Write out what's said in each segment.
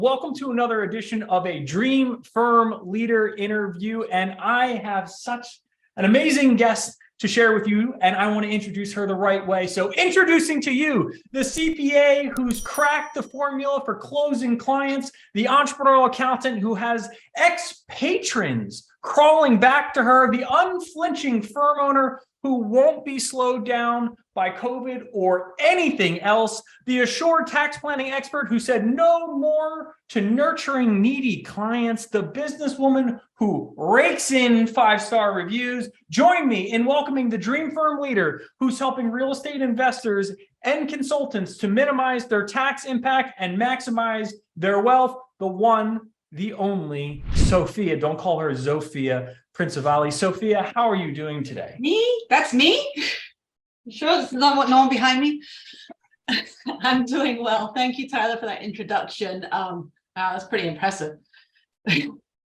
Welcome to another edition of a Dream Firm Leader interview. And I have such an amazing guest to share with you, and I want to introduce her the right way. So introducing to you the CPA who's cracked the formula for closing clients, the entrepreneurial accountant who has ex-patrons crawling back to her, the unflinching firm owner who won't be slowed down by COVID or anything else, the assured tax planning expert who said no more to nurturing needy clients, the businesswoman who rakes in 5-star reviews. Join me in welcoming the Dream Firm Leader who's helping real estate investors and consultants to minimize their tax impact and maximize their wealth, the one, the only, Sophia. Don't call her Sophia Principali. Sophia, how are you doing today? Me? That's me? You sure this is not no one behind me? I'm doing well. Thank you, Tyler, for that introduction. That's pretty impressive.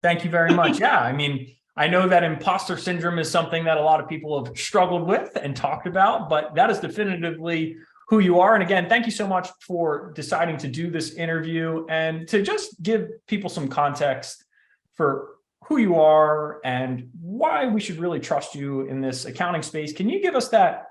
Thank you very much. Yeah, I mean, I know that imposter syndrome is something that a lot of people have struggled with and talked about, but that is definitively who you are. And again, thank you so much for deciding to do this interview and to just give people some context for who you are and why we should really trust you in this accounting space. Can you give us that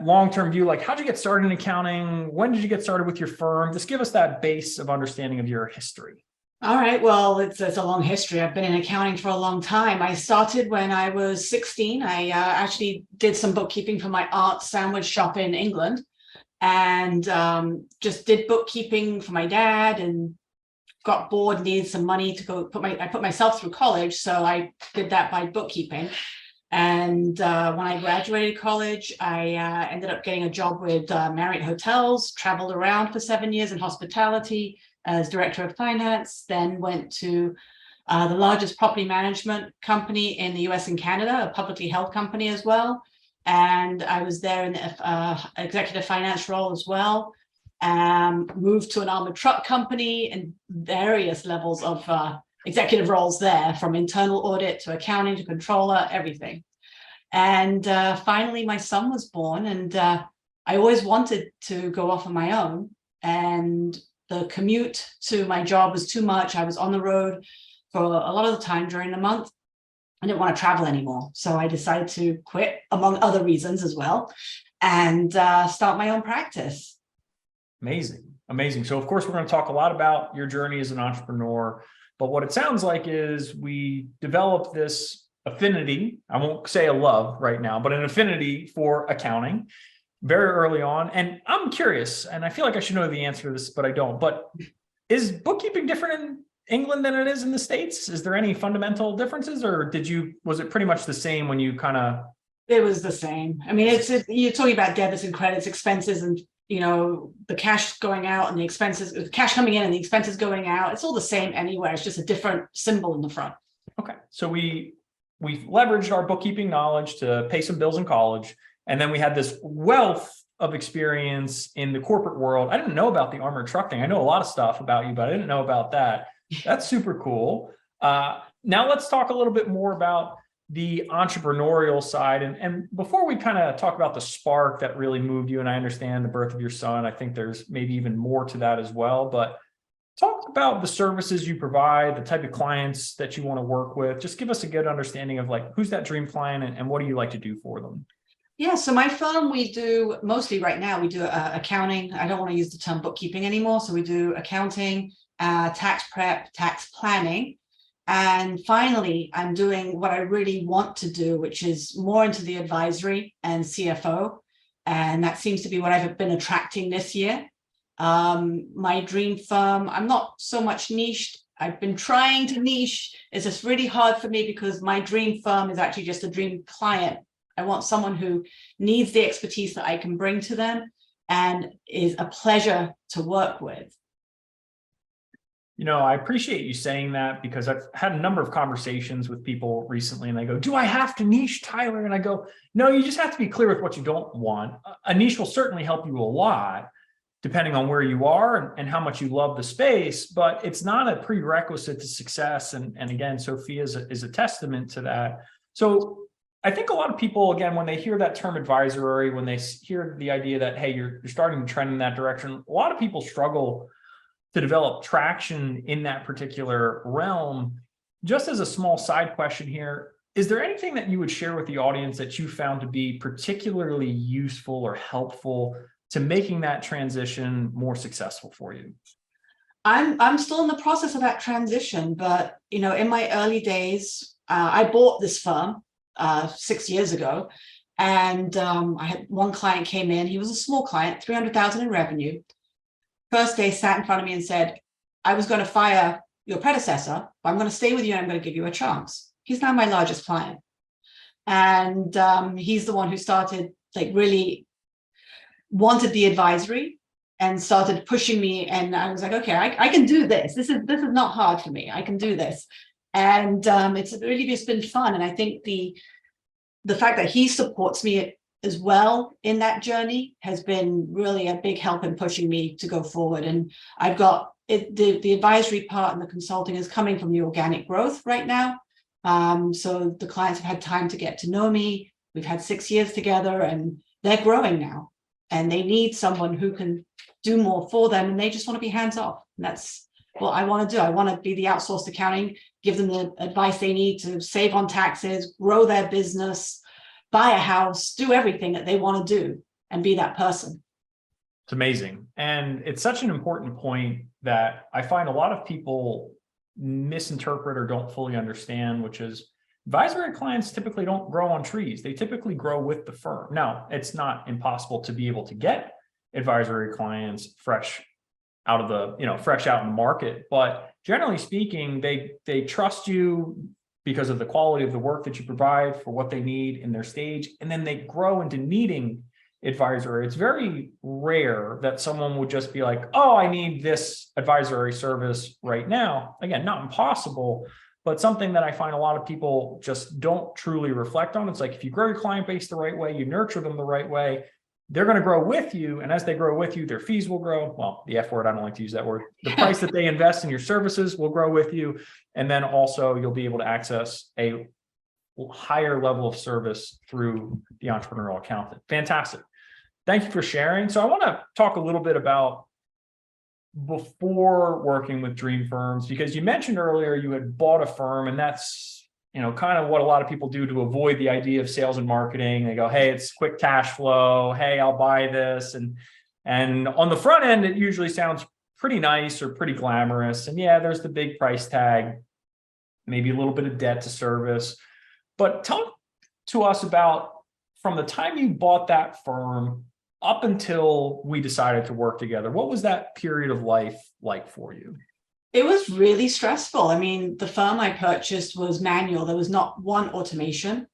long-term view? Like, how'd you get started in accounting? When did you get started with your firm? Just give us that base of understanding of your history. All right. Well, it's a long history. I've been in accounting for a long time. I started when I was 16. I actually did some bookkeeping for my aunt's sandwich shop in England, and just did bookkeeping for my dad, and got bored, needed some money to go I put myself through college. So I did that by bookkeeping. And when I graduated college, I ended up getting a job with Marriott Hotels, traveled around for 7 years in hospitality as director of finance, then went to the largest property management company in the US and Canada, a publicly held company as well. And I was there in the executive finance role as well. Moved to an armored truck company and various levels of executive roles there, from internal audit to accounting to controller, everything. And finally, my son was born, and I always wanted to go off on my own. And the commute to my job was too much. I was on the road for a lot of the time during the month. I didn't want to travel anymore. So I decided to quit, among other reasons as well, and start my own practice. Amazing. Amazing. So of course, we're going to talk a lot about your journey as an entrepreneur, but what it sounds like is we developed this affinity. I won't say a love right now, but an affinity for accounting very early on. And I'm curious, and I feel like I should know the answer to this, but I don't. But is bookkeeping different in England than it is in the States? Is there any fundamental differences, or was it pretty much the same when you kind of... It was the same. I mean, you're talking about debits and credits, expenses, and the cash going out and the expenses, the cash coming in and the expenses going out. It's all the same anywhere. It's just a different symbol in the front. Okay. So we leveraged our bookkeeping knowledge to pay some bills in college. And then we had this wealth of experience in the corporate world. I didn't know about the armored truck thing. I know a lot of stuff about you, but I didn't know about that. That's super cool. Now let's talk a little bit more about the entrepreneurial side. And before we kind of talk about the spark that really moved you, and I understand the birth of your son, I think there's maybe even more to that as well, but talk about the services you provide, the type of clients that you want to work with. Just give us a good understanding of like, who's that dream client and what do you like to do for them? Yeah, so my firm, we do mostly right now, we do accounting. I don't want to use the term bookkeeping anymore. So we do accounting, tax prep, tax planning. And finally, I'm doing what I really want to do, which is more into the advisory and CFO. And that seems to be what I've been attracting this year. My dream firm, I'm not so much niched. I've been trying to niche. It's just really hard for me because my dream firm is actually just a dream client. I want someone who needs the expertise that I can bring to them and is a pleasure to work with. I appreciate you saying that because I've had a number of conversations with people recently and they go, do I have to niche, Tyler? And I go, no, you just have to be clear with what you don't want. A niche will certainly help you a lot depending on where you are and how much you love the space, but it's not a prerequisite to success. And again, Sophia is a testament to that. So I think a lot of people, again, when they hear that term advisory, when they hear the idea that, hey, you're starting to trend in that direction, a lot of people struggle to develop traction in that particular realm. Just as a small side question here, is there anything that you would share with the audience that you found to be particularly useful or helpful to making that transition more successful for you? I'm still in the process of that transition, but in my early days, I bought this firm 6 years ago, and I had one client came in. He was a small client, 300,000 in revenue. First day, sat in front of me and said, "I was going to fire your predecessor, but I'm going to stay with you and I'm going to give you a chance." He's now my largest client, and he's the one who started, like, really wanted the advisory and started pushing me, and I was like, okay, I can do this. This is not hard for me. I can do this. And it's really just been fun. And I think the fact that he supports me as well in that journey has been really a big help in pushing me to go forward. And I've got the advisory part and the consulting is coming from the organic growth right now. So the clients have had time to get to know me. We've had 6 years together, and they're growing now, and they need someone who can do more for them, and they just want to be hands off. And that's what I want to do. I want to be the outsourced accounting, give them the advice they need to save on taxes, grow their business, buy a house, do everything that they want to do, and be that person. It's amazing. And it's such an important point that I find a lot of people misinterpret or don't fully understand, which is advisory clients typically don't grow on trees. They typically grow with the firm. Now, it's not impossible to be able to get advisory clients fresh out in the market, but generally speaking, they trust you because of the quality of the work that you provide for what they need in their stage, and then they grow into needing advisory. It's very rare that someone would just be like, oh, I need this advisory service right now. Again, not impossible, but something that I find a lot of people just don't truly reflect on. It's like, if you grow your client base the right way, you nurture them the right way, they're going to grow with you. And as they grow with you, their fees will grow. Well, the F word, I don't like to use that word. The price that they invest in your services will grow with you. And then also you'll be able to access a higher level of service through the entrepreneurial accountant. Fantastic. Thank you for sharing. So I want to talk a little bit about before working with dream firms, because you mentioned earlier you had bought a firm, and that's kind of what a lot of people do to avoid the idea of sales and marketing. They go, hey, it's quick cash flow. Hey, I'll buy this. And on the front end, it usually sounds pretty nice or pretty glamorous. And yeah, there's the big price tag, maybe a little bit of debt to service. But talk to us about, from the time you bought that firm up until we decided to work together, what was that period of life like for you? It was really stressful. I mean, the firm I purchased was manual. There was not one automation,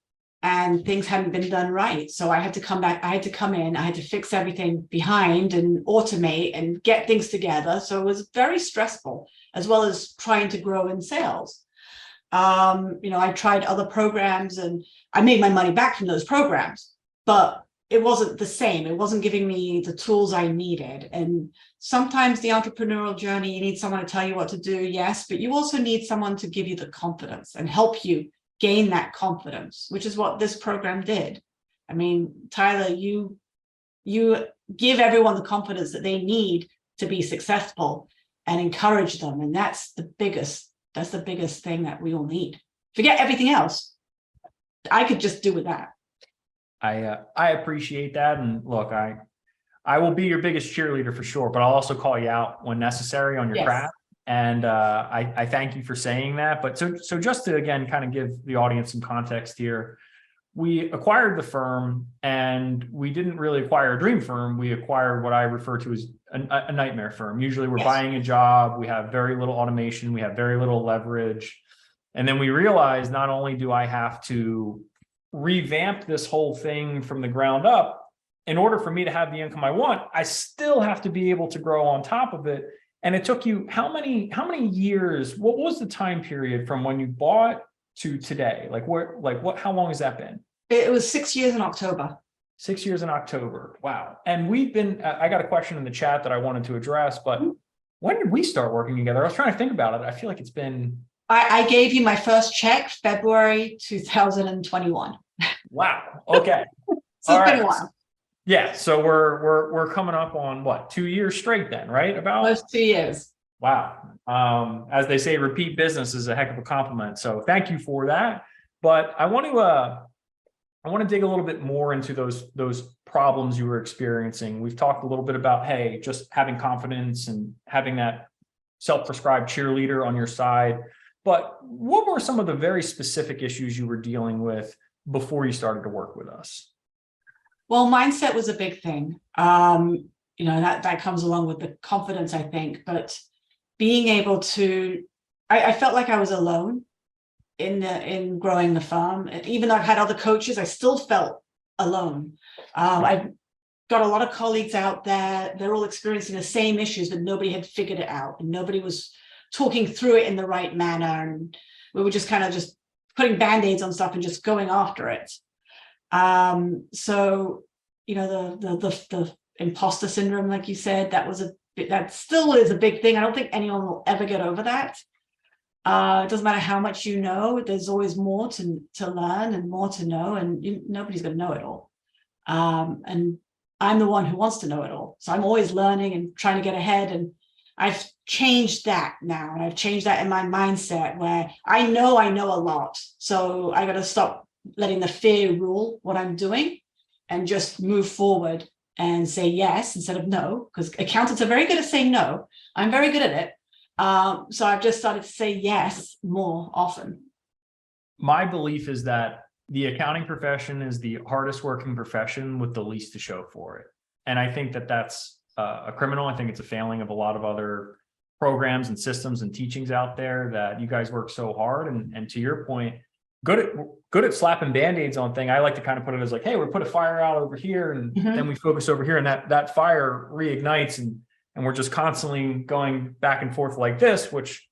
and things hadn't been done right. So I had to come back. I had to come in. I had to fix everything behind and automate and get things together. So it was very stressful, as well as trying to grow in sales. I tried other programs, and I made my money back from those programs, but it wasn't the same. It wasn't giving me the tools I needed. And sometimes the entrepreneurial journey, you need someone to tell you what to do, yes, but you also need someone to give you the confidence and help you gain that confidence, which is what this program did. I mean, Tyler, you give everyone the confidence that they need to be successful and encourage them. And that's the biggest thing that we all need. Forget everything else. I could just do with that. I appreciate that. And look, I will be your biggest cheerleader for sure, but I'll also call you out when necessary on your craft. And I thank you for saying that. But so just to, again, kind of give the audience some context here, we acquired the firm, and we didn't really acquire a dream firm. We acquired what I refer to as a nightmare firm. Usually we're buying a job. We have very little automation. We have very little leverage. And then we realized, not only do I have to revamp this whole thing from the ground up, in order for me to have the income I want, I still have to be able to grow on top of it. And it took you how many years? What was the time period from when you bought to today? How long has that been? It was 6 years in October. 6 years in October. Wow. And we've been, I got a question in the chat that I wanted to address, but when did we start working together? I was trying to think about it. I feel like it's been. I gave you my first check February 2021. Wow. Okay. So it's been a while. Yeah. So we're coming up on what, 2 years straight then, right? About almost 2 years. Wow. As they say, repeat business is a heck of a compliment. So thank you for that. But I want to dig a little bit more into those problems you were experiencing. We've talked a little bit about, hey, just having confidence and having that self-prescribed cheerleader on your side. But what were some of the very specific issues you were dealing with before you started to work with us? Well, mindset was a big thing. That comes along with the confidence, I think, but being able to, I felt like I was alone in growing the firm. Even though I've had other coaches, I still felt alone. I've got a lot of colleagues out there, they're all experiencing the same issues, but nobody had figured it out and nobody was talking through it in the right manner. And we were just kind of just putting band-aids on stuff and just going after it. So, the imposter syndrome, like you said, that still is a big thing. I don't think anyone will ever get over that. It doesn't matter how much you know, there's always more to learn and more to know, and nobody's going to know it all. And I'm the one who wants to know it all. So I'm always learning and trying to get ahead. And I've changed that now. And I've changed that in my mindset where I know a lot. So I got to stop letting the fear rule what I'm doing and just move forward and say yes instead of no, because accountants are very good at saying no. I'm very good at it. So I've just started to say yes more often. My belief is that the accounting profession is the hardest working profession with the least to show for it. And I think that that's a criminal. I think it's a failing of a lot of other programs and systems and teachings out there that you guys work so hard. And to your point, good at slapping band-aids on thing. I like to kind of put it as like, hey, we put a fire out over here and then we focus over here and that fire reignites and we're just constantly going back and forth like this, which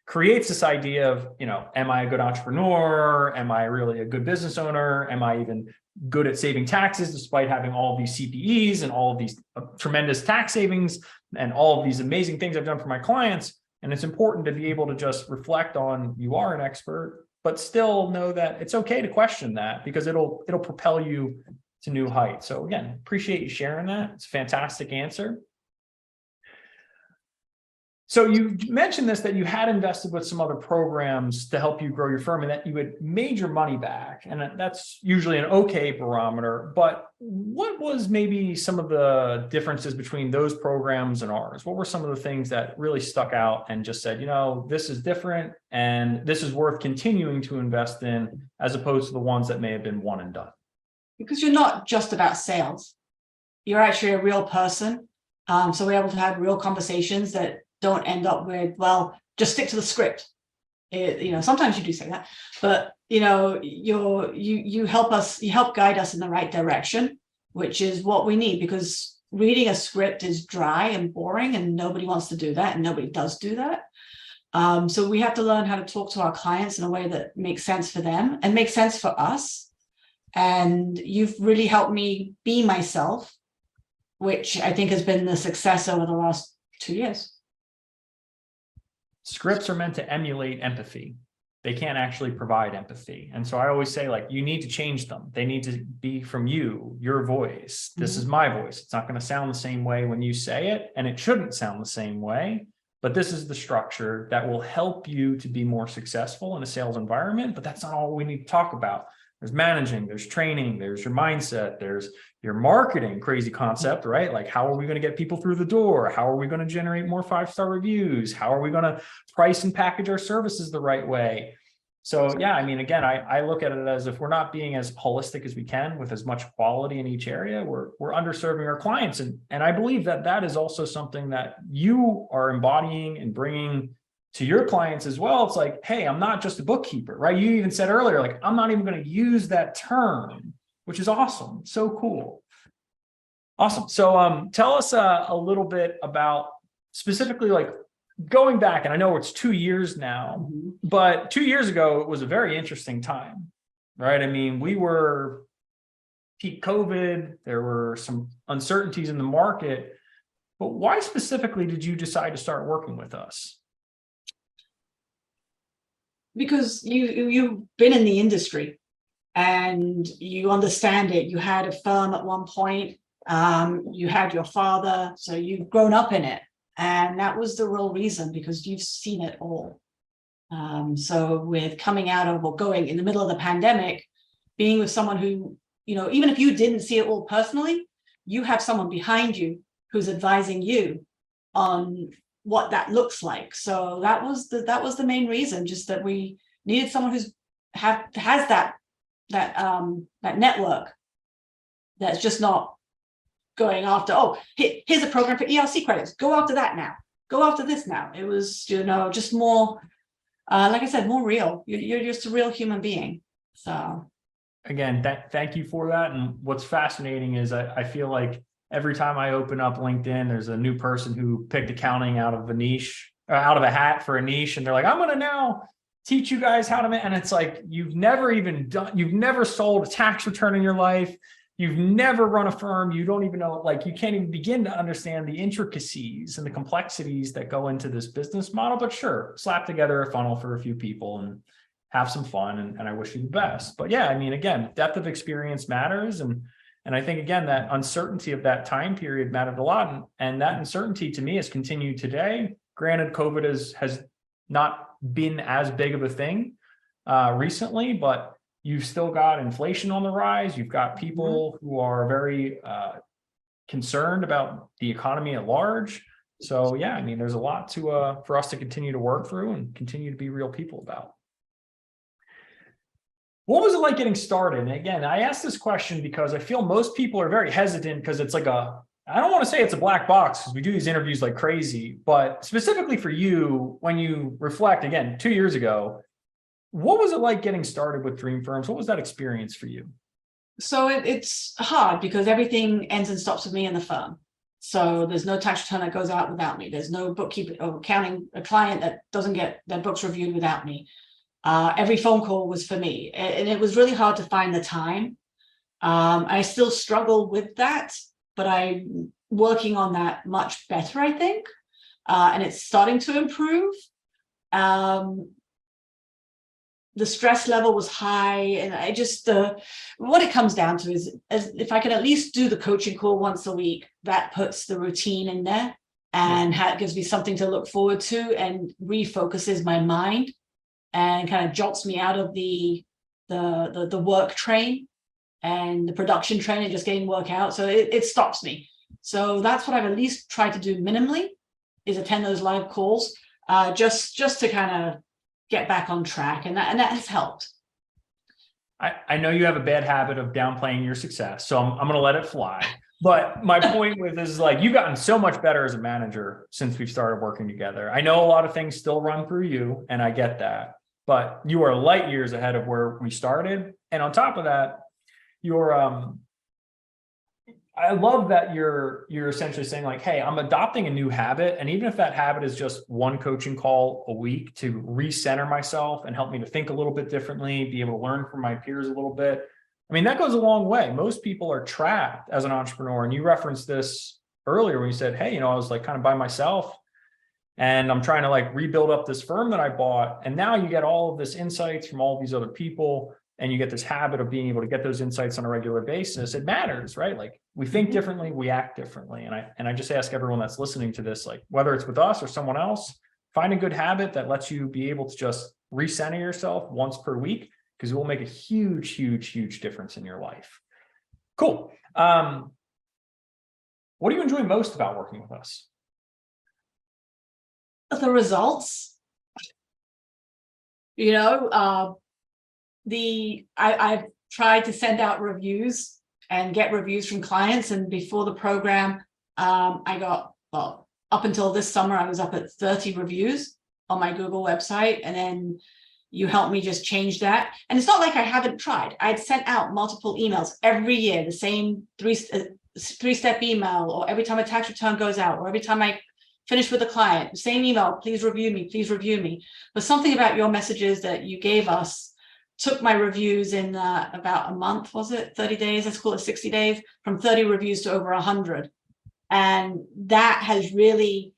creates this idea of, am I a good entrepreneur? Am I really a good business owner? Am I even good at saving taxes despite having all of these CPEs and all of these tremendous tax savings and all of these amazing things I've done for my clients? And it's important to be able to just reflect on, you are an expert, but still know that it's okay to question that because it'll propel you to new heights. So again, appreciate you sharing that. It's a fantastic answer. So you mentioned this, that you had invested with some other programs to help you grow your firm and that you had made your money back. And that's usually an okay barometer, but what was maybe some of the differences between those programs and ours? What were some of the things that really stuck out and just said, this is different and this is worth continuing to invest in as opposed to the ones that may have been one and done? Because you're not just about sales. You're actually a real person. So we're able to have real conversations that don't end up with, well, just stick to the script. Sometimes you do say that, but you help guide us in the right direction, which is what we need, because reading a script is dry and boring and nobody wants to do that and nobody does do that. So we have to learn how to talk to our clients in a way that makes sense for them and makes sense for us. And you've really helped me be myself, which I think has been the success over the last 2 years. Scripts are meant to emulate empathy. They can't actually provide empathy. And so I always say, you need to change them. They need to be from you, your voice. This is my voice. It's not going to sound the same way when you say it, and it shouldn't sound the same way. But this is the structure that will help you to be more successful in a sales environment. But that's not all we need to talk about. There's managing, there's training, there's your mindset, there's your marketing, crazy concept, right? Like, how are we going to get people through the door? How are we going to generate more 5-star reviews? How are we going to price and package our services the right way? So yeah, again, I look at it as if we're not being as holistic as we can with as much quality in each area, we're underserving our clients. And I believe that is also something that you are embodying and bringing to your clients as well. It's like, hey, I'm not just a bookkeeper, right? You even said earlier, I'm not even going to use that term, which is awesome. So cool. Awesome. So tell us a little bit about specifically going back, and I know it's 2 years now, but 2 years ago, it was a very interesting time, right? We were peak COVID, there were some uncertainties in the market, but why specifically did you decide to start working with us? Because you've been in the industry and you understand it. You had a firm at one point, you had your father, so you've grown up in it. And that was the real reason, because you've seen it all. So with coming out of or going in the middle of the pandemic, being with someone who, even if you didn't see it all personally, you have someone behind you who's advising you on what that looks like. So that was the main reason, just that we needed someone has that network that's just not going after, here's a program for ERC credits, go after that now, go after this now. It was, just more, like I said, more real. You're just a real human being. So again, thank you for that. And what's fascinating is I feel like every time I open up LinkedIn, there's a new person who picked accounting out of a niche, or out of a hat for a niche. And they're like, I'm going to now teach you guys how to and it's like, you've never sold a tax return in your life. You've never run a firm. You don't even know, you can't even begin to understand the intricacies and the complexities that go into this business model. But sure, slap together a funnel for a few people and have some fun. And I wish you the best. But yeah, again, depth of experience matters. And I think, again, that uncertainty of that time period mattered a lot. And that uncertainty to me has continued today. Granted, COVID has not been as big of a thing recently, but you've still got inflation on the rise. You've got people who are very concerned about the economy at large. So yeah, there's a lot for us to continue to work through and continue to be real people about. What was it like getting started? And again, I asked this question because I feel most people are very hesitant, because it's I don't want to say it's a black box, because we do these interviews like crazy, but specifically for you, when you reflect, again, 2 years ago, what was it like getting started with Dream Firms? What was that experience for you? So it's hard, because everything ends and stops with me and the firm. So there's no tax return that goes out without me. There's no bookkeeping or accounting, a client that doesn't get their books reviewed without me. Every phone call was for me, and it was really hard to find the time. I still struggle with that, but I'm working on that much better, I think. And it's starting to improve. The stress level was high, and I just, what it comes down to is if I can at least do the coaching call once a week, that puts the routine in there and gives me something to look forward to and refocuses my mind and kind of jots me out of the work train and the production train and just getting work out. So it stops me. So that's what I've at least tried to do minimally, is attend those live calls, just to kind of get back on track. And that has helped. I know you have a bad habit of downplaying your success, so I'm going to let it fly. But my point with this is, you've gotten so much better as a manager since we've started working together. I know a lot of things still run through you, and I get that, but you are light years ahead of where we started. And on top of that, I love that you're essentially saying, hey, I'm adopting a new habit. And even if that habit is just one coaching call a week to recenter myself and help me to think a little bit differently, be able to learn from my peers a little bit. That goes a long way. Most people are trapped as an entrepreneur. And you referenced this earlier when you said, hey, I was kind of by myself and I'm trying to rebuild up this firm that I bought. And now you get all of this insights from all of these other people, and you get this habit of being able to get those insights on a regular basis. It matters, right? We think differently, we act differently. And I just ask everyone that's listening to this, whether it's with us or someone else, find a good habit that lets you be able to just recenter yourself once per week, because it will make a huge, huge, huge difference in your life. Cool. What do you enjoy most about working with us? The results. I've tried to send out reviews and get reviews from clients. And before the program, I got, up until this summer, I was up at 30 reviews on my Google website. And then you helped me just change that. And it's not like I haven't tried. I'd sent out multiple emails every year, the same three-step email, or every time a tax return goes out, or every time I finish with a client, same email, please review me, please review me. But something about your messages that you gave us took my reviews in about a month, was it 30 days? Let's call it 60 days, from 30 reviews to over 100. And that has really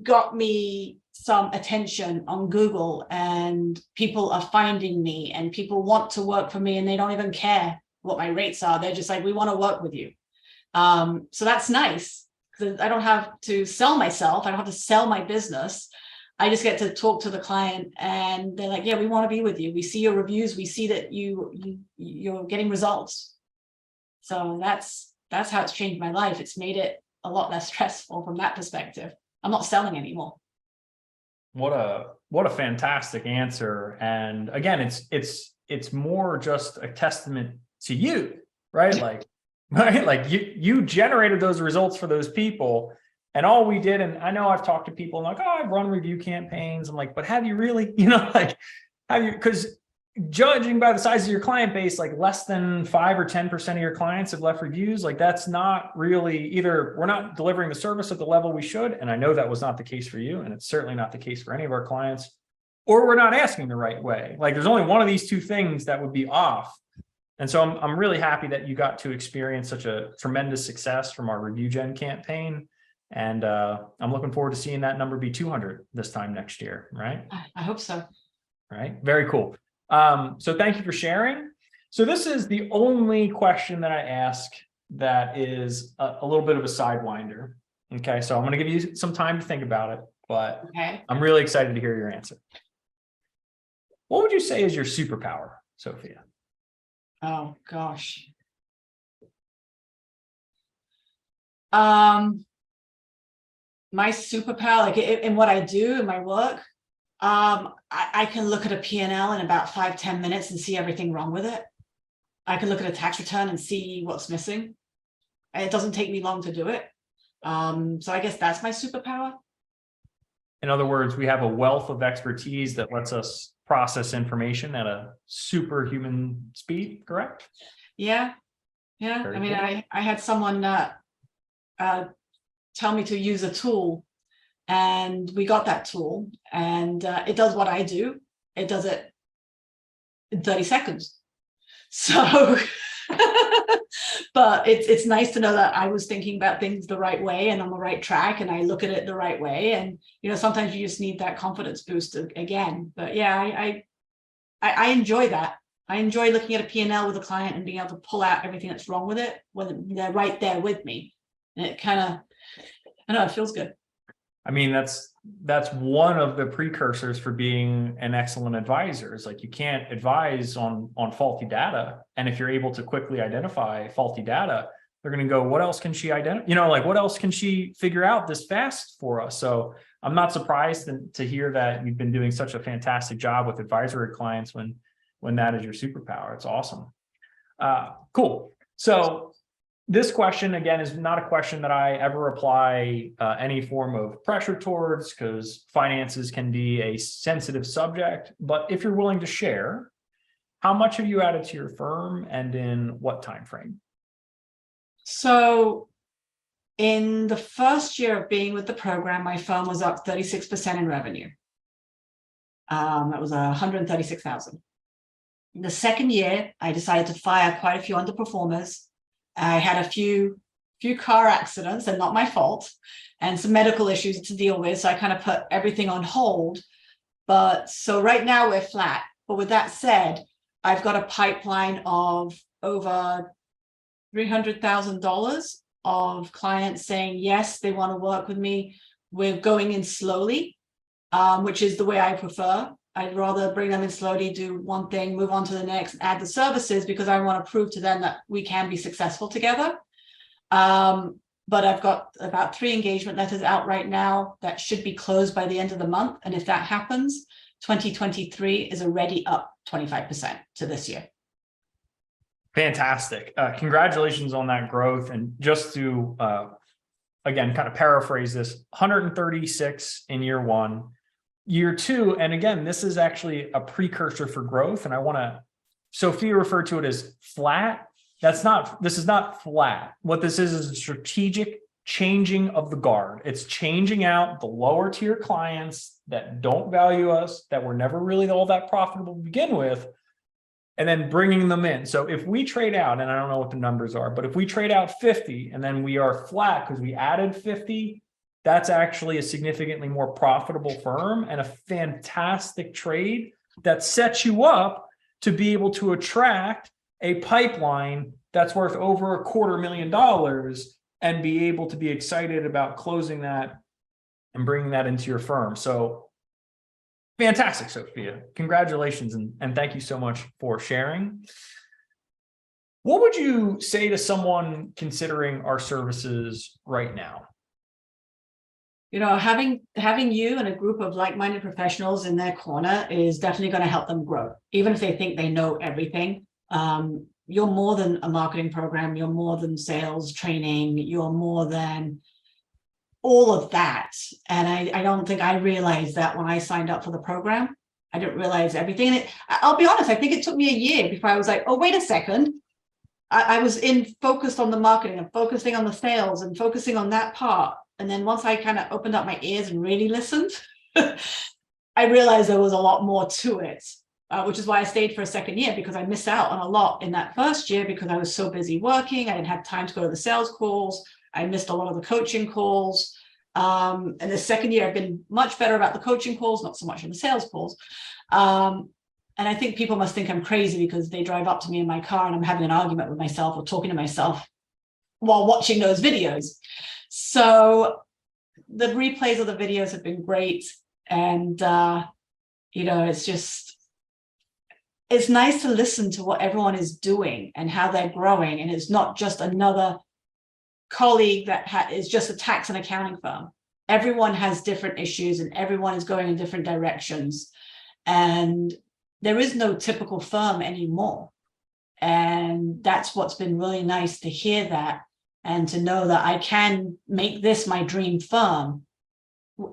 got me some attention on Google, and people are finding me, and people want to work for me, and they don't even care what my rates are. They're just like, we want to work with you. So that's nice. I don't have to sell myself. I don't have to sell my business. I just get to talk to the client and they're like, yeah, we want to be with you. We see your reviews. We see that you're getting results. So that's how it's changed my life. It's made it a lot less stressful from that perspective. I'm not selling anymore. What a fantastic answer. And again, it's more just a testament to you, right? Like, right? Like you generated those results for those people. And all we did, and I know I've talked to people like, oh, I've run review campaigns. I'm like, but have you really, like, have you, because judging by the size of your client base, like less than 5 or 10% of your clients have left reviews. Like that's not really either we're not delivering the service at the level we should. And I know that was not the case for you. And it's certainly not the case for any of our clients, or we're not asking the right way. Like there's only one of these two things that would be off. And so I'm really happy that you got to experience such a tremendous success from our review gen campaign. And I'm looking forward to seeing that number be 200 this time next year, right? I hope so. Right. Very cool. So thank you for sharing. So this is the only question that I ask that is a little bit of a sidewinder. Okay. So I'm going to give you some time to think about it, but okay. I'm really excited to hear your answer. What would you say is your superpower, Sophia? Oh gosh. My superpower, like in what I do in my work, I can look at a P&L in about 5-10 minutes and see everything wrong with it. I can look at a tax return and see what's missing. And it doesn't take me long to do it. So I guess that's my superpower. In other words, we have a wealth of expertise that lets us process information at a superhuman speed, correct? Yeah. Yeah. Very I mean, cool. I had someone tell me to use a tool, and we got that tool, and it does what I do. It does it in 30 seconds. So, but it's nice to know that I was thinking about things the right way and on the right track, and I look at it the right way. And, sometimes you just need that confidence boost again. But yeah, I enjoy that. I enjoy looking at a P&L with a client and being able to pull out everything that's wrong with it when they're right there with me. And it kind of, I know, it feels good. I mean, that's one of the precursors for being an excellent advisor. Is like you can't advise on faulty data. And if you're able to quickly identify faulty data, they're going to go, what else can she identify? Like what else can she figure out this fast for us? So I'm not surprised to hear that you've been doing such a fantastic job with advisory clients when that is your superpower. It's awesome. Cool. So this question, again, is not a question that I ever apply any form of pressure towards, because finances can be a sensitive subject. But if you're willing to share, how much have you added to your firm and in what time frame? So in the first year of being with the program, my firm was up 36% in revenue. That was 136,000. In the second year, I decided to fire quite a few underperformers. I had a few car accidents, and not my fault, and some medical issues to deal with. So I kind of put everything on hold. But so right now we're flat. But with that said, I've got a pipeline of over $300,000 of clients saying, yes, they want to work with me. We're going in slowly, which is the way I prefer. I'd rather bring them in slowly, do one thing, move on to the next, add the services, because I want to prove to them that we can be successful together. But I've got about 3 engagement letters out right now that should be closed by the end of the month. And if that happens, 2023 is already up 25% to this year. Fantastic. Congratulations on that growth. And just to, again, kind of paraphrase this, 136 in year 1. Year 2, and again, this is actually a precursor for growth. And I want to, Sophia referred to it as flat. This is not flat. What this is a strategic changing of the guard. It's changing out the lower tier clients that don't value us, that were never really all that profitable to begin with, and then bringing them in. So if we trade out, and I don't know what the numbers are, but if we trade out 50 and then we are flat because we added 50, that's actually a significantly more profitable firm and a fantastic trade that sets you up to be able to attract a pipeline that's worth over $250,000 and be able to be excited about closing that and bringing that into your firm. So fantastic, Sophia. Congratulations. And thank you so much for sharing. What would you say to someone considering our services right now? You know, having you and a group of like-minded professionals in their corner is definitely going to help them grow, even if they think they know everything. You're more than a marketing program. You're more than sales training. You're more than all of that. And I don't think I realized that when I signed up for the program. I didn't realize everything. And I'll be honest, I think it took me a year before I was like, oh, wait a second. I was focused on the marketing and focusing on the sales and focusing on that part. And then once I kind of opened up my ears and really listened, I realized there was a lot more to it, which is why I stayed for a second year, because I missed out on a lot in that first year because I was so busy working. I didn't have time to go to the sales calls. I missed a lot of the coaching calls. And the second year, I've been much better about the coaching calls, not so much in the sales calls. And I think people must think I'm crazy because they drive up to me in my car and I'm having an argument with myself or talking to myself while watching those videos. So the replays of the videos have been great. And, you know, it's nice to listen to what everyone is doing and how they're growing. And it's not just another colleague that is just a tax and accounting firm. Everyone has different issues and everyone is going in different directions. And there is no typical firm anymore. And that's what's been really nice to hear that. And to know that I can make this my dream firm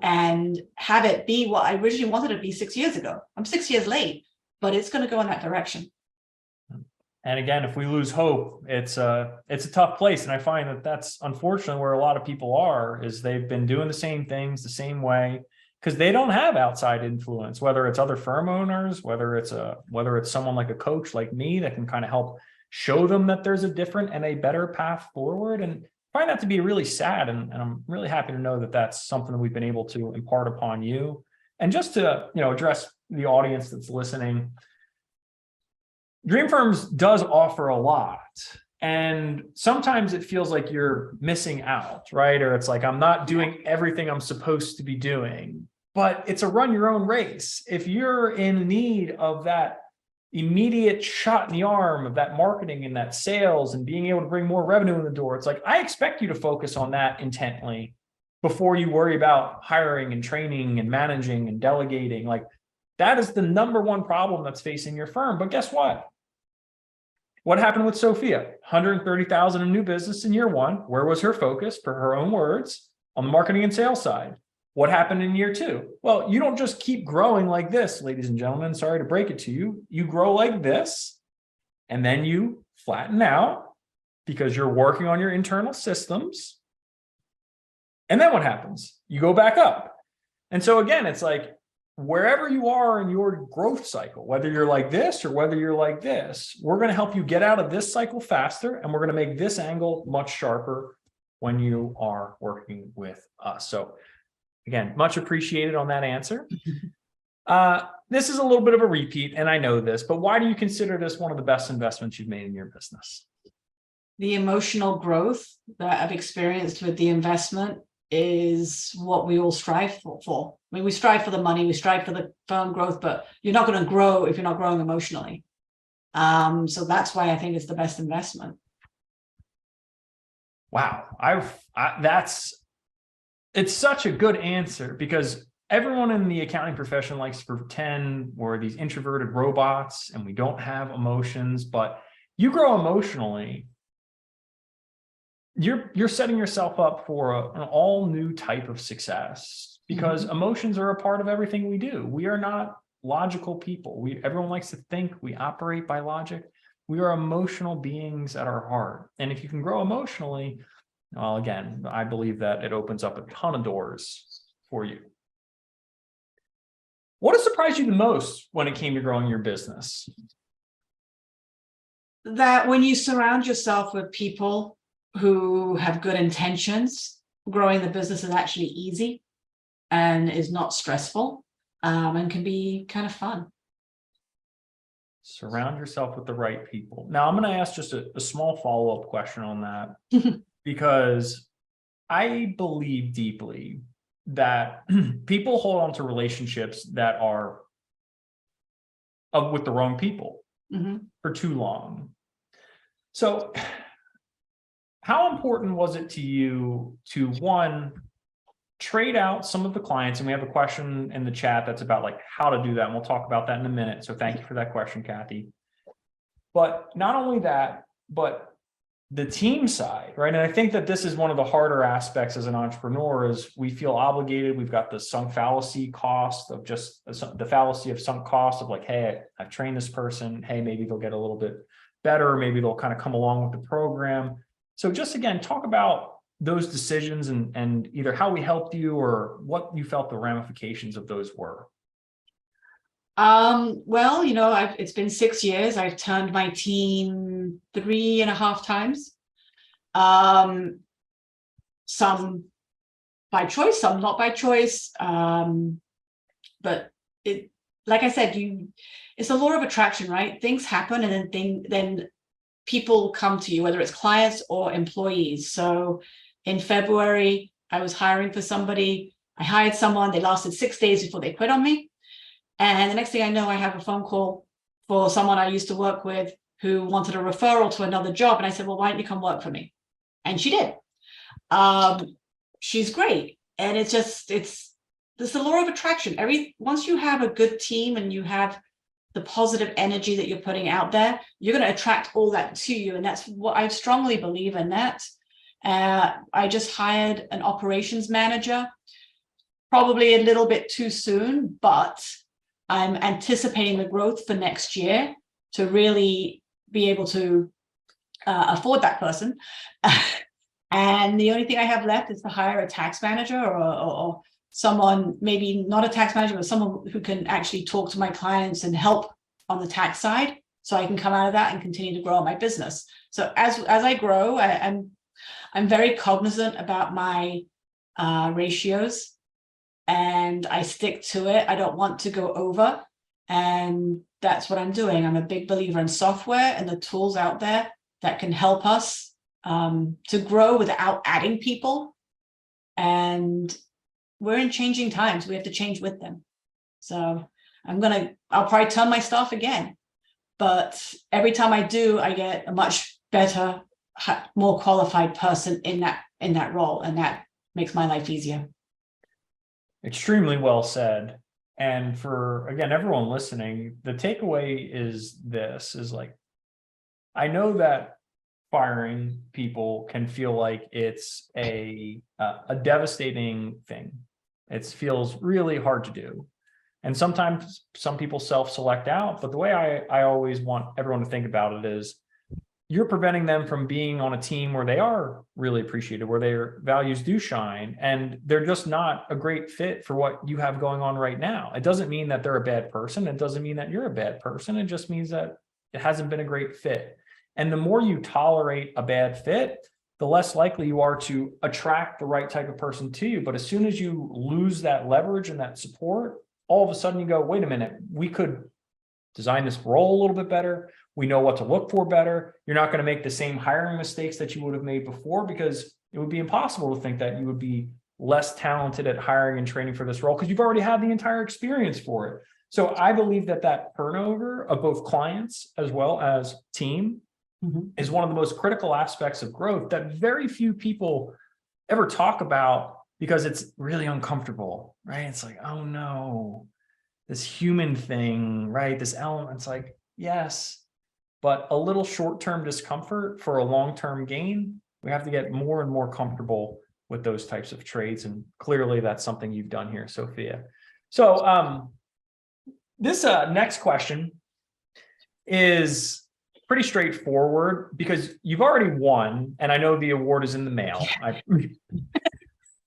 and have it be what I originally wanted it to be 6 years ago. I'm 6 years late, but it's going to go in that direction. And again, if we lose hope, it's a tough place. And I find that that's unfortunately where a lot of people are, is they've been doing the same things the same way because they don't have outside influence, whether it's other firm owners, whether it's someone like a coach like me that can kind of help show them that there's a different and a better path forward. And I find that to be really sad. And I'm really happy to know that that's something that we've been able to impart upon you. And just to, address the audience that's listening, Dream Firms does offer a lot. And sometimes it feels like you're missing out, right? Or it's like, I'm not doing everything I'm supposed to be doing, but it's a run your own race. If you're in need of that immediate shot in the arm of that marketing and that sales and being able to bring more revenue in the door, it's like, I expect you to focus on that intently before you worry about hiring and training and managing and delegating. Like, that is the number one problem that's facing your firm. But guess what? What happened with Sophia? 130,000 in new business in year one. Where was her focus, per her own words, on the marketing and sales side? What happened in year two? Well, you don't just keep growing like this, ladies and gentlemen. Sorry to break it to you. You grow like this, and then you flatten out because you're working on your internal systems. And then what happens? You go back up. And so again, it's like, wherever you are in your growth cycle, whether you're like this or whether you're like this, we're going to help you get out of this cycle faster. And we're going to make this angle much sharper when you are working with us. So again, much appreciated on that answer. This is a little bit of a repeat, and I know this, but why do you consider this one of the best investments you've made in your business? The emotional growth that I've experienced with the investment is what we all strive for. I mean, we strive for the money, we strive for the firm growth, but you're not going to grow if you're not growing emotionally. So that's why I think it's the best investment. Wow. It's such a good answer, because everyone in the accounting profession likes to pretend we're these introverted robots and we don't have emotions, but you grow emotionally, you're setting yourself up for an all new type of success, because emotions are a part of everything we do. We are not logical people. Everyone likes to think we operate by logic. We are emotional beings at our heart. And if you can grow emotionally, well, again, I believe that it opens up a ton of doors for you. What has surprised you the most when it came to growing your business? That when you surround yourself with people who have good intentions, growing the business is actually easy and is not stressful, and can be kind of fun. Surround yourself with the right people. Now, I'm going to ask just a small follow-up question on that. because I believe deeply that people hold on to relationships that are with the wrong people for too long. So how important was it to you to, one, trade out some of the clients? And we have a question in the chat that's about like how to do that. And we'll talk about that in a minute. So thank you for that question, Kathy. But not only that, but the team side, right? And I think that this is one of the harder aspects as an entrepreneur is we feel obligated. We've got the sunk fallacy cost of just the fallacy of sunk cost of like, hey, I've trained this person. Hey, maybe they'll get a little bit better. Maybe they'll kind of come along with the program. So just again, talk about those decisions and either how we helped you or what you felt the ramifications of those were. Well, it's been 6 years. I've turned my team 3.5 times. Some by choice, some not by choice. But like I said, it's the law of attraction, right? Things happen and then people come to you, whether it's clients or employees. So in February, I was hiring for somebody. I hired someone. They lasted 6 days before they quit on me. And the next thing I know, I have a phone call for someone I used to work with who wanted a referral to another job. And I said, well, why don't you come work for me? And she did. She's great. And it's the law of attraction. Once you have a good team and you have the positive energy that you're putting out there, you're going to attract all that to you. And that's what I strongly believe in that. I just hired an operations manager, probably a little bit too soon, but I'm anticipating the growth for next year to really be able to afford that person. And the only thing I have left is to hire a tax manager or someone, maybe not a tax manager, but someone who can actually talk to my clients and help on the tax side so I can come out of that and continue to grow my business. So as I grow, I'm very cognizant about my ratios. And I stick to it. I don't want to go over. And that's what I'm doing. I'm a big believer in software and the tools out there that can help us to grow without adding people. And we're in changing times. We have to change with them. So I'll probably turn my staff again. But every time I do, I get a much better, more qualified person in that role. And that makes my life easier. Extremely well said. And for, again, everyone listening, the takeaway is like, I know that firing people can feel like it's a devastating thing. It feels really hard to do. And sometimes some people self-select out, but the way I always want everyone to think about it is you're preventing them from being on a team where they are really appreciated, where their values do shine, and they're just not a great fit for what you have going on right now. It doesn't mean that they're a bad person. It doesn't mean that you're a bad person. It just means that it hasn't been a great fit. And the more you tolerate a bad fit, the less likely you are to attract the right type of person to you. But as soon as you lose that leverage and that support, all of a sudden you go, wait a minute, we could design this role a little bit better. We know what to look for better. You're not going to make the same hiring mistakes that you would have made before, because it would be impossible to think that you would be less talented at hiring and training for this role because you've already had the entire experience for it. So I believe that turnover of both clients as well as team is one of the most critical aspects of growth that very few people ever talk about because it's really uncomfortable, right? It's like, oh no, this human thing, right? This element, it's like, yes, but a little short-term discomfort for a long-term gain. We have to get more and more comfortable with those types of trades. And clearly that's something you've done here, Sophia. So this next question is pretty straightforward because you've already won, and I know the award is in the mail.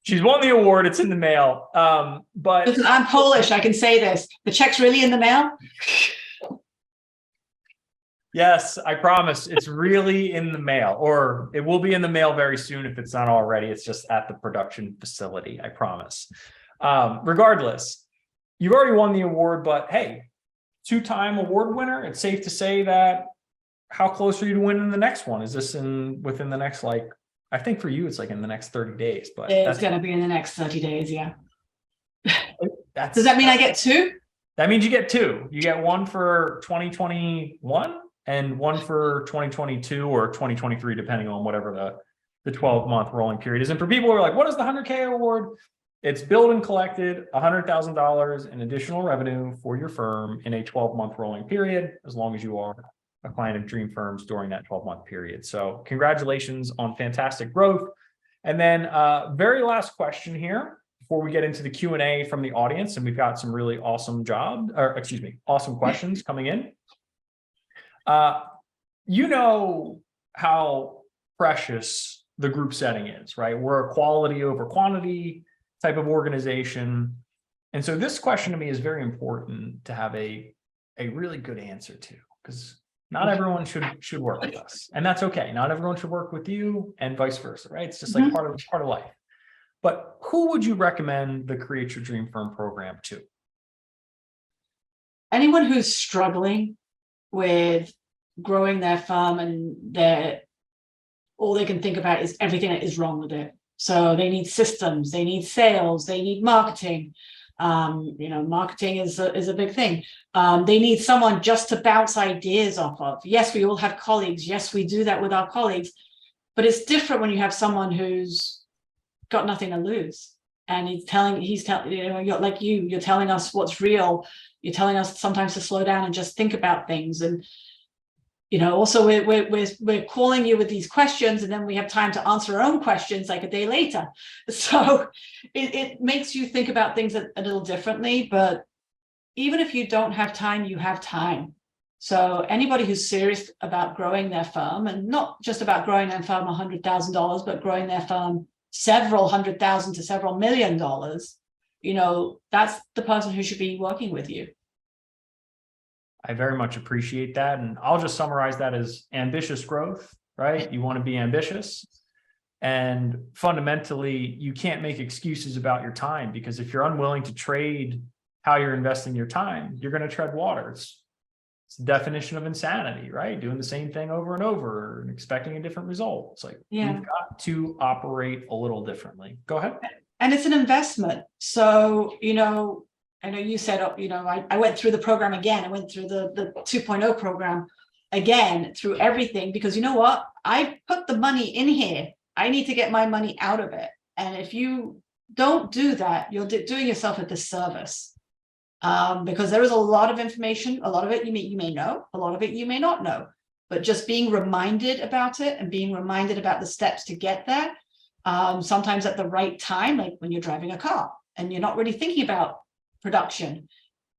She's won the award, it's in the mail. But listen, I'm Polish, I can say this. The check's really in the mail? Yes, I promise. It's really in the mail, or it will be in the mail very soon if it's not already. It's just at the production facility, I promise. Regardless, you've already won the award, but hey, 2-time award winner. It's safe to say that how close are you to winning the next one? Is this within the next like I think for you, it's like in the next 30 days, but It's going to be in the next 30 days. Yeah. that's, Does that mean I get two? that means you get two. You get one for 2021 and one for 2022 or 2023, depending on whatever the 12-month rolling period is. And for people who are like, what is the 100K award? It's billed and collected $100,000 in additional revenue for your firm in a 12-month rolling period, as long as you are a client of Dream Firms during that 12-month period. So congratulations on fantastic growth. And then very last question here before we get into the Q&A from the audience, and we've got some really awesome awesome questions coming in. You know how precious the group setting is, right? We're a quality over quantity type of organization. And so this question to me is very important to have a really good answer to, because not everyone should work with us, and that's okay. Not everyone should work with you, and vice versa, right? It's just like part of life. But who would you recommend the Create Your Dream Firm program to? Anyone who's struggling with growing their firm and all they can think about is everything that is wrong with it. So they need systems, they need sales, they need marketing. Marketing is a big thing. They need someone just to bounce ideas off of. Yes, we all have colleagues. Yes, we do that with our colleagues, but it's different when you have someone who's got nothing to lose. And you're telling us what's real. You're telling us sometimes to slow down and just think about things. And also we're calling you with these questions, and then we have time to answer our own questions like a day later. So it makes you think about things a little differently. But even if you don't have time, you have time. So anybody who's serious about growing their firm, and not just about growing their firm $100,000, but growing their firm several $100,000 to several $1 million, that's the person who should be working with you. I very much appreciate that. And I'll just summarize that as ambitious growth, right? You want to be ambitious. And fundamentally, you can't make excuses about your time, because if you're unwilling to trade how you're investing your time, you're going to tread water. It's the definition of insanity, right? Doing the same thing over and over and expecting a different result. It's like, we've got to operate a little differently. Go ahead. And it's an investment. So, I know you said, I went through the program again. I went through the 2.0 program again, through everything, because you know what? I put the money in here. I need to get my money out of it. And if you don't do that, you're doing yourself a disservice, because there is a lot of information. A lot of it you may know, a lot of it you may not know, but just being reminded about it and being reminded about the steps to get there, sometimes at the right time, like when you're driving a car and you're not really thinking about production,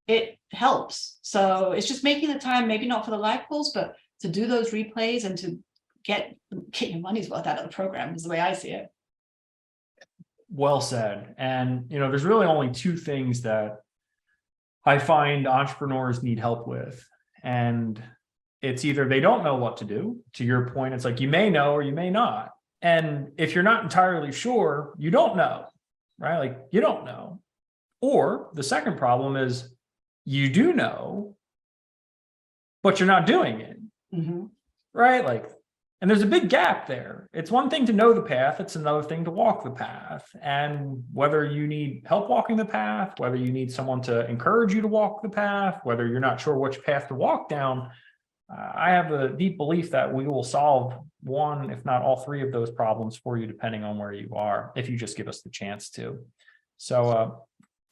it helps. So it's just making the time, maybe not for the live calls, but to do those replays and to get your money's worth out of the program is the way I see it. Well said. And, there's really only two things that I find entrepreneurs need help with. And it's either they don't know what to do. To your point, it's like you may know or you may not. And if you're not entirely sure, you don't know, right? Like you don't know. Or the second problem is you do know, but you're not doing it, right? Like, and there's a big gap there. It's one thing to know the path. It's another thing to walk the path. And whether you need help walking the path, whether you need someone to encourage you to walk the path, whether you're not sure which path to walk down, I have a deep belief that we will solve one, if not all three of those problems for you, depending on where you are, if you just give us the chance to. So,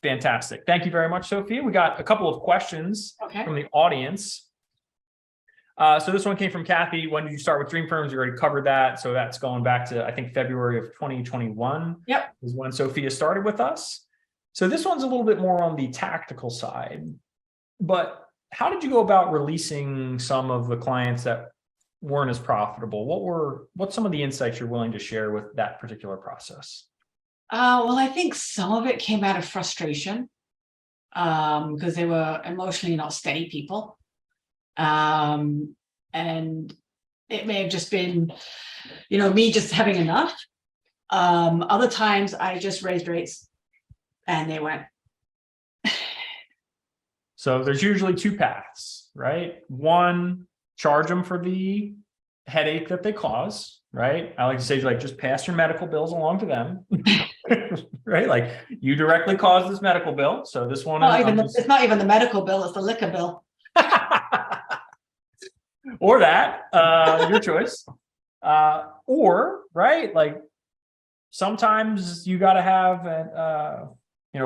fantastic. Thank you very much, Sophia. We got a couple of questions from the audience. So this one came from Kathy. When did you start with Dream Firms? You already covered that. So that's going back to, I think, February of 2021 is when Sophia started with us. So this one's a little bit more on the tactical side. But how did you go about releasing some of the clients that weren't as profitable? What's some of the insights you're willing to share with that particular process? Well, I think some of it came out of frustration, because they were emotionally not steady people. And it may have just been, me just having enough. Other times I just raised rates and they went. So there's usually two paths, right? One, charge them for the headache that they cause, right? I like to say, like, just pass your medical bills along to them, right? Like, you directly caused this medical bill, so this one is It's not even the medical bill, it's the liquor bill. or that, your choice. Or, right, like, sometimes you got to have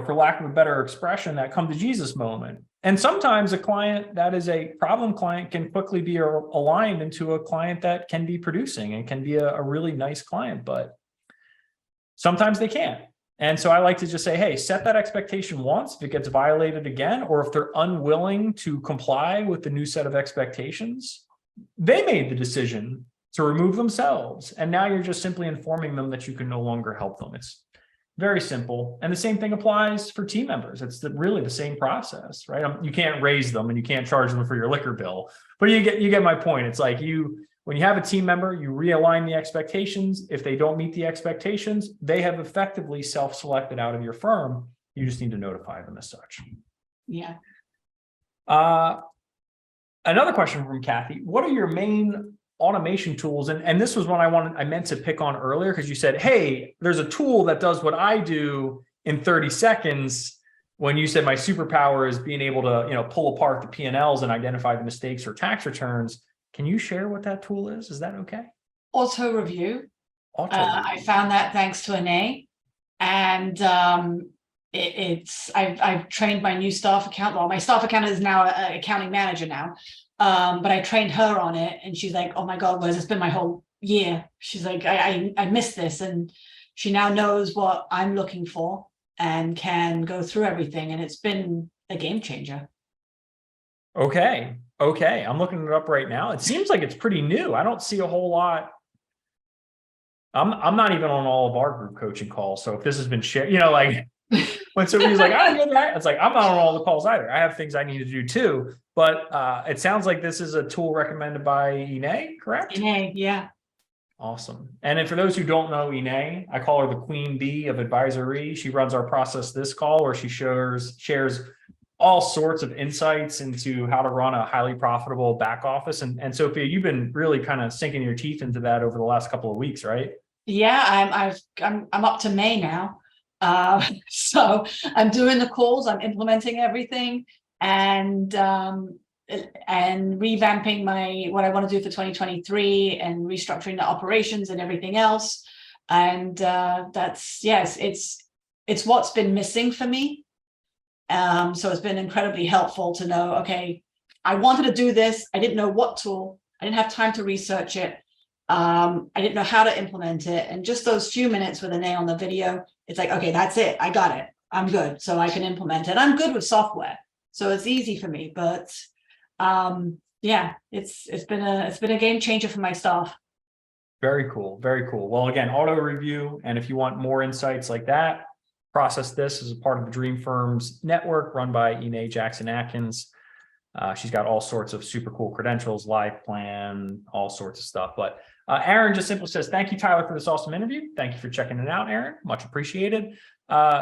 for lack of a better expression, that come to Jesus moment. And sometimes a client that is a problem client can quickly be aligned into a client that can be producing and can be a really nice client, but sometimes they can't. And so I like to just say, hey, set that expectation once. If it gets violated again, or if they're unwilling to comply with the new set of expectations, they made the decision to remove themselves. And now you're just simply informing them that you can no longer help them. It's very simple. And the same thing applies for team members. It's really the same process, right? You can't raise them and you can't charge them for your liquor bill, but you get my point. It's like when you have a team member, you realign the expectations. If they don't meet the expectations, they have effectively self-selected out of your firm. You just need to notify them as such. Yeah. Another question from Kathy. What are your main automation tools? And this was one I meant to pick on earlier, because you said, hey, there's a tool that does what I do in 30 seconds. When you said my superpower is being able to, pull apart the P&Ls and identify the mistakes or tax returns. Can you share what that tool is? Is that okay? Auto review. I found that thanks to Anae, and I've trained my new staff accountant. Well, my staff accountant is now an accounting manager now, but I trained her on it, and she's like, "Oh my God, where's it's been my whole year?" She's like, "I missed this," and she now knows what I'm looking for and can go through everything, and it's been a game changer. Okay. I'm looking it up right now. It seems like it's pretty new. I don't see a whole lot. I'm not even on all of our group coaching calls. So if this has been shared, like when Sophia's like, I did that, it's like, I'm not on all the calls either. I have things I need to do too. But it sounds like this is a tool recommended by Anae, correct? Anae, yeah. Awesome. And then for those who don't know Anae, I call her the queen bee of advisory. She runs our Process This call, where she shares all sorts of insights into how to run a highly profitable back office. And Sophia, you've been really kind of sinking your teeth into that over the last couple of weeks, right? Yeah, I'm up to May now. So I'm doing the calls, I'm implementing everything, and revamping what I want to do for 2023, and restructuring the operations and everything else. And it's what's been missing for me. So it's been incredibly helpful to know, okay, I wanted to do this. I didn't know what tool. I didn't have time to research it. I didn't know how to implement it. And just those few minutes with Anae on the video, it's like, okay, that's it. I got it. I'm good. So I can implement it. I'm good with software, so it's easy for me. But it's been a game changer for my staff. Very cool. Very cool. Well, again, auto review. And if you want more insights like that, Process This is a part of the Dream Firms network run by Anae Jackson-Atkins. She's got all sorts of super cool credentials, life plan, all sorts of stuff. But Aaron just simply says, thank you, Tyler, for this awesome interview. Thank you for checking it out, Aaron. Much appreciated.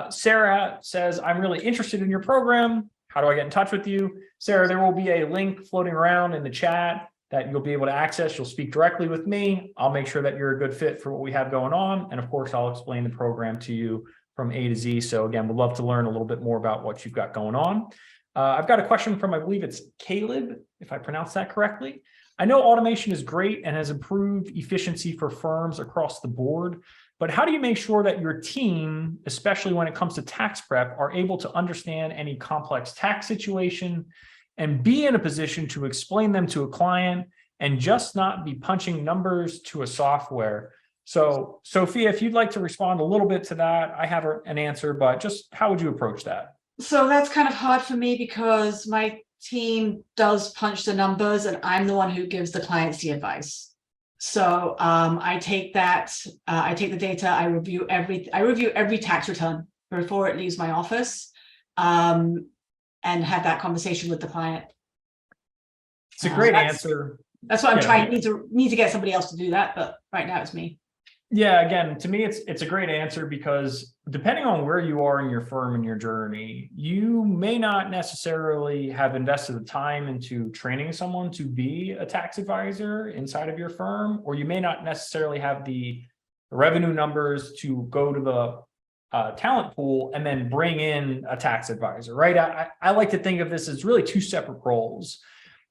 Sarah says, I'm really interested in your program. How do I get in touch with you? Sarah, there will be a link floating around in the chat that you'll be able to access. You'll speak directly with me. I'll make sure that you're a good fit for what we have going on. And of course, I'll explain the program to you from A to Z. So again, we'd love to learn a little bit more about what you've got going on. I've got a question from, I believe it's Caleb, if I pronounce that correctly. I know automation is great and has improved efficiency for firms across the board, but how do you make sure that your team, especially when it comes to tax prep, are able to understand any complex tax situation and be in a position to explain them to a client and just not be punching numbers to a software? So Sophia, if you'd like to respond a little bit to that, I have an answer, but just how would you approach that? So that's kind of hard for me because my team does punch the numbers and I'm the one who gives the clients the advice. So I take the data, I review every tax return before it leaves my office, and have that conversation with the client. It's a great answer. That's what I'm trying. Need to get somebody else to do that, but right now it's me. Yeah, again, to me, it's a great answer because depending on where you are in your firm and your journey, you may not necessarily have invested the time into training someone to be a tax advisor inside of your firm, or you may not necessarily have the revenue numbers to go to the talent pool and then bring in a tax advisor, right? I like to think of this as really two separate roles.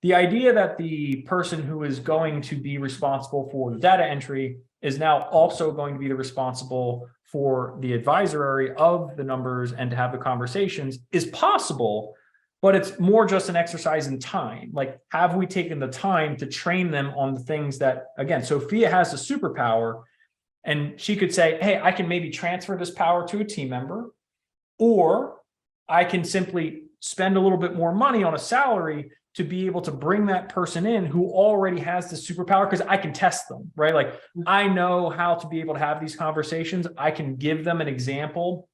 The idea that the person who is going to be responsible for the data entry is now also going to be the responsible for the advisory of the numbers and to have the conversations is possible, but it's more just an exercise in time. Like, have we taken the time to train them on the things that, again, Sophia has a superpower and she could say, hey, I can maybe transfer this power to a team member, or I can simply spend a little bit more money on a salary to be able to bring that person in who already has the superpower, because I can test them, right? Like, I know how to be able to have these conversations. I can give them an example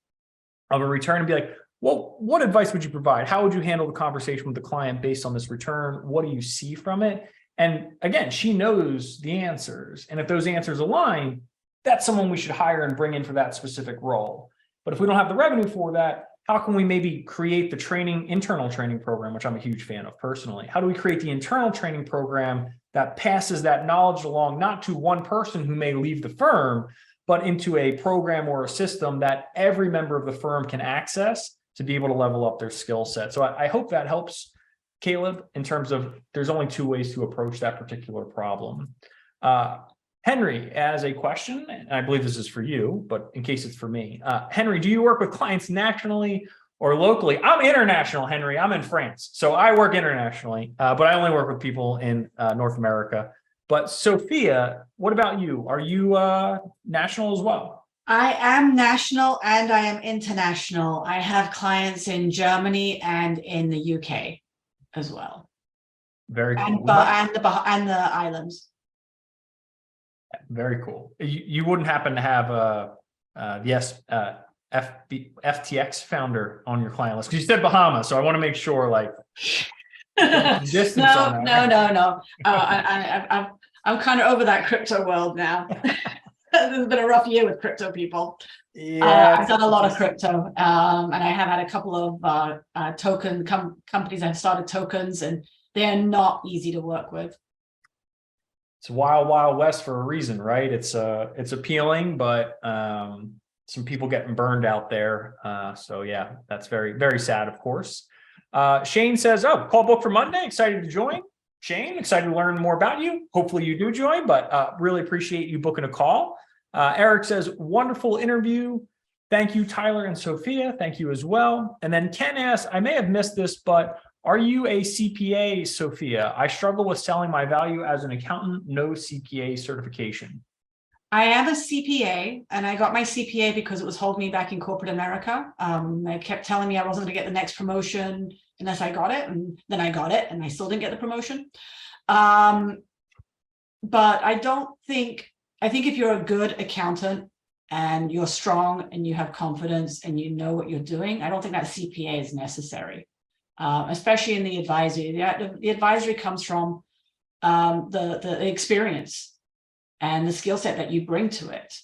of a return and be like, well, what advice would you provide? How would you handle the conversation with the client based on this return? What do you see from it? And again, she knows the answers. And if those answers align, that's someone we should hire and bring in for that specific role. But if we don't have the revenue for that, how can we maybe create the internal training program, which I'm a huge fan of personally? How do we create the internal training program that passes that knowledge along, not to one person who may leave the firm, but into a program or a system that every member of the firm can access to be able to level up their skill set? So I hope that helps, Caleb, in terms of there's only two ways to approach that particular problem. Henry has a question, and I believe this is for you, but in case it's for me. Henry, do you work with clients nationally or locally? I'm international, Henry. I'm in France, so I work internationally, but I only work with people in North America. But Sophia, what about you? Are you national as well? I am national and I am international. I have clients in Germany and in the UK as well. Very cool. And the islands. Very cool. You wouldn't happen to have the FTX founder on your client list, because you said Bahamas, so I want to make sure, like, distance on that. No. I'm kind of over that crypto world now. It's been a rough year with crypto people. Yeah, I've done a lot of crypto, and I have had a couple of companies I've started tokens, and they're not easy to work with. It's wild, wild west for a reason, right? It's appealing, but some people getting burned out there. So yeah, that's very, very sad, of course. Shane says, oh, call book for Monday. Excited to join. Shane, excited to learn more about you. Hopefully you do join, but really appreciate you booking a call. Eric says, wonderful interview. Thank you, Tyler and Sophia. Thank you as well. And then Ken asks, I may have missed this, but are you a CPA, Sophia? I struggle with selling my value as an accountant, no CPA certification. I am a CPA, and I got my CPA because it was holding me back in corporate America. They kept telling me I wasn't going to get the next promotion unless I got it, and then I got it, and I still didn't get the promotion. But I think if you're a good accountant and you're strong and you have confidence and you know what you're doing, I don't think that CPA is necessary. Especially in the advisory. The advisory comes from the experience and the skill set that you bring to it.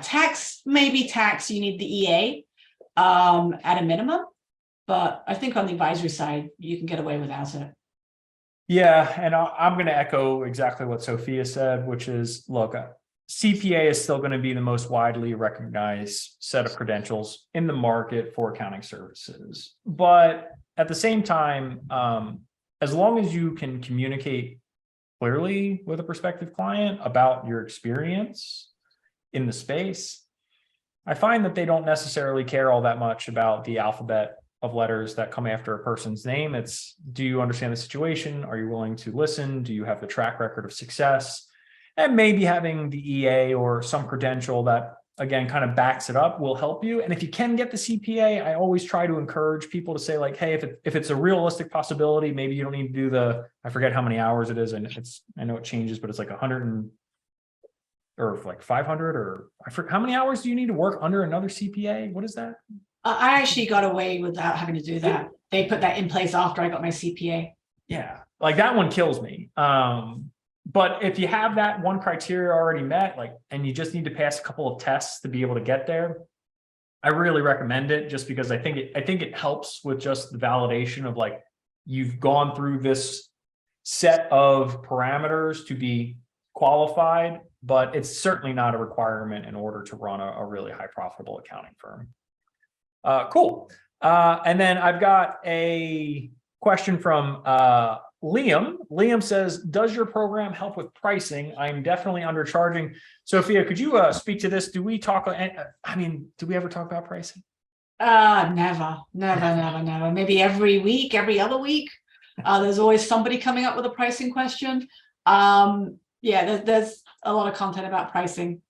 Tax, maybe tax, you need the EA at a minimum, but I think on the advisory side, you can get away without it. Yeah, and I'm going to echo exactly what Sophia said, which is, look, CPA is still going to be the most widely recognized set of credentials in the market for accounting services. But at the same time, as long as you can communicate clearly with a prospective client about your experience in the space, I find that they don't necessarily care all that much about the alphabet of letters that come after a person's name. It's, do you understand the situation? Are you willing to listen? Do you have the track record of success? And maybe having the EA or some credential that, again, kind of backs it up will help you. And if you can get the CPA, I always try to encourage people to say, like, hey, if it's a realistic possibility, maybe you don't need to do I forget how many hours it is. And I know it changes, but it's like 100 or like 500, or I forget, how many hours do you need to work under another CPA? What is that? I actually got away without having to do that. They put that in place after I got my CPA. Yeah, like that one kills me. But if you have that one criteria already met, like, and you just need to pass a couple of tests to be able to get there, I really recommend it, just because I think it helps with just the validation of like, you've gone through this set of parameters to be qualified, but it's certainly not a requirement in order to run a really high profitable accounting firm. Cool. And then I've got a question from Liam. Liam says, does your program help with pricing? I'm definitely undercharging. Sophia, could you speak to this? Do we talk, I mean, do we ever talk about pricing? Never. Maybe every week, every other week. There's always somebody coming up with a pricing question. Yeah, there's a lot of content about pricing.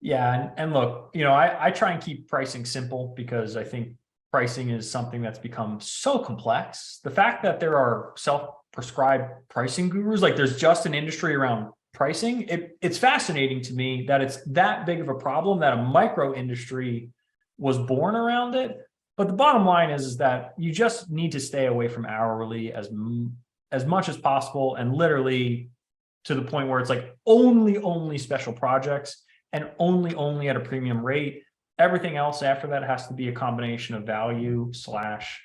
Yeah, and look, you know, I try and keep pricing simple, because I think pricing is something that's become so complex. The fact that there are self-prescribed pricing gurus, like there's just an industry around pricing, it's fascinating to me that it's that big of a problem that a micro industry was born around it. But the bottom line is that you just need to stay away from hourly as much as possible, and literally to the point where it's like only special projects and only at a premium rate. Everything else after that has to be a combination of value slash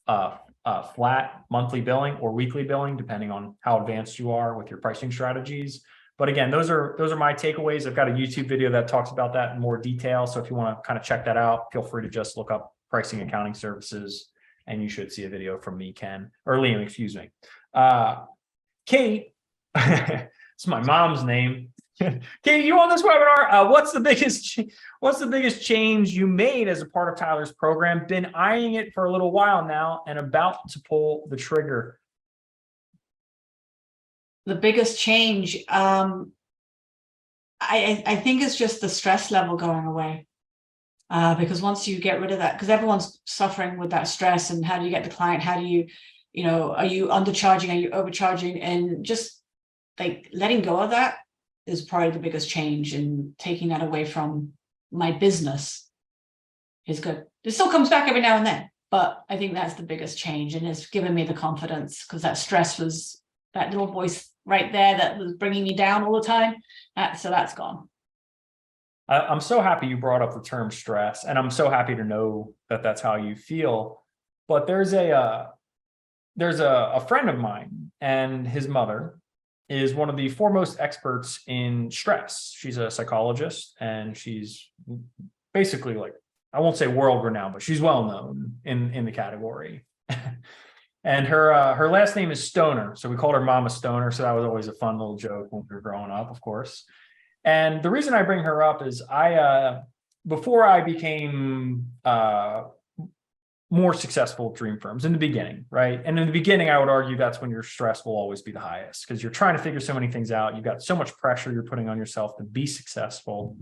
flat monthly billing or weekly billing, depending on how advanced you are with your pricing strategies. But again, those are my takeaways. I've got a YouTube video that talks about that in more detail. So if you want to kind of check that out, feel free to just look up pricing accounting services, and you should see a video from me, Ken, or Liam, excuse me. Kate, it's my mom's name. Kate, you on this webinar? What's the biggest change you made as a part of Tyler's program? Been eyeing it for a little while now and about to pull the trigger. The biggest change, I think it's just the stress level going away. Because once you get rid of that, because everyone's suffering with that stress, and how do you get the client? How do you know, are you undercharging? Are you overcharging? And just like letting go of that is probably the biggest change, and taking that away from my business is good. It still comes back every now and then, but I think that's the biggest change, and it's given me the confidence, because that stress was that little voice right there that was bringing me down all the time. So that's gone. I'm so happy you brought up the term stress, and I'm so happy to know that that's how you feel. But there's a friend of mine, and his mother is one of the foremost experts in stress. She's a psychologist, and she's basically, like, I won't say world renowned, but she's well known in the category. And her last name is Stoner, so we called her Mama Stoner. So that was always a fun little joke when we were growing up, of course. And the reason I bring her up is before I became more successful at dream firms in the beginning, right? And in the beginning, I would argue that's when your stress will always be the highest, because you're trying to figure so many things out. You've got so much pressure you're putting on yourself to be successful.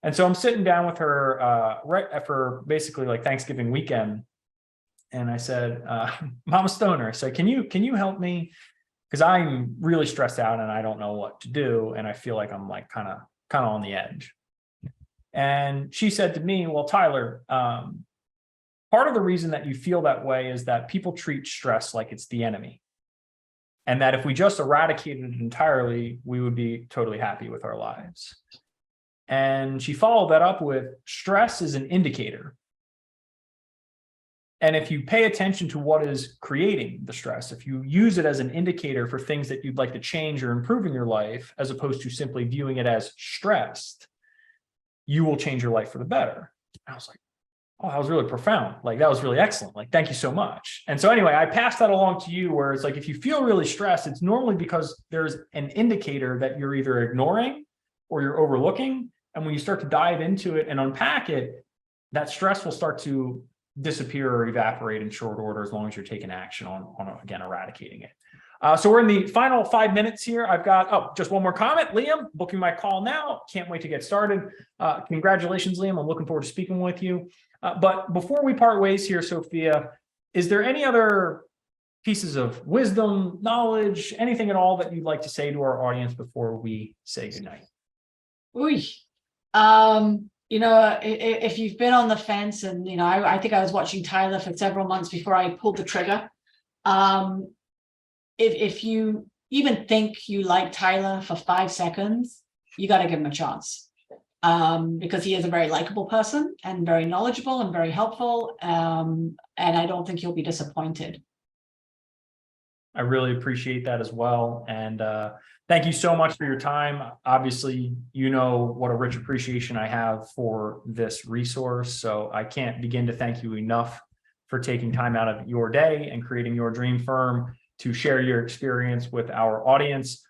And so I'm sitting down with her right after basically like Thanksgiving weekend. And I said, Mama Stoner, I said, can you help me? Because I'm really stressed out and I don't know what to do. And I feel like I'm like kind of on the edge. And she said to me, well, Tyler, part of the reason that you feel that way is that people treat stress like it's the enemy. And that if we just eradicated it entirely, we would be totally happy with our lives. And she followed that up with, stress is an indicator. And if you pay attention to what is creating the stress, if you use it as an indicator for things that you'd like to change or improve in your life, as opposed to simply viewing it as stressed, you will change your life for the better. I was like, oh, that was really profound. Like, that was really excellent. Like, thank you so much. And so anyway, I passed that along to you, where it's like, if you feel really stressed, it's normally because there's an indicator that you're either ignoring or you're overlooking. And when you start to dive into it and unpack it, that stress will start to disappear or evaporate in short order, as long as you're taking action on again, eradicating it. So we're in the final 5 minutes here. I've got, just one more comment. Liam, booking my call now. Can't wait to get started. Congratulations, Liam. I'm looking forward to speaking with you. But before we part ways here, Sophia, is there any other pieces of wisdom, knowledge, anything at all that you'd like to say to our audience before we say goodnight? If you've been on the fence, and I think I was watching Tyler for several months before I pulled the trigger. If you even think you like Tyler for 5 seconds, you got to give him a chance. Because he is a very likable person and very knowledgeable and very helpful. And I don't think you'll be disappointed. I really appreciate that as well. And thank you so much for your time. Obviously, you know what a rich appreciation I have for this resource. So I can't begin to thank you enough for taking time out of your day and creating your dream firm to share your experience with our audience.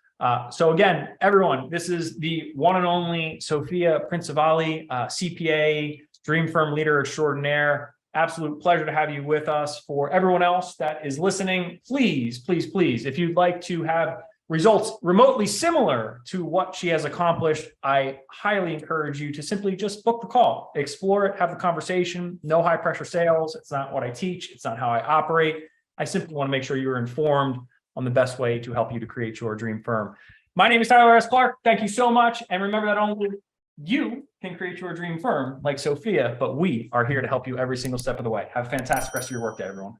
So again, everyone, this is the one and only Sophia Principali, CPA, dream firm leader extraordinaire. Absolute pleasure to have you with us. For everyone else that is listening, please, please, please, if you'd like to have results remotely similar to what she has accomplished, I highly encourage you to simply just book the call, explore it, have the conversation. No high pressure sales. It's not what I teach. It's not how I operate. I simply want to make sure you're informed on the best way to help you to create your dream firm. My name is Tyler S. Clark. Thank you so much. And remember that only you can create your dream firm like Sophia, but we are here to help you every single step of the way. Have a fantastic rest of your workday, everyone.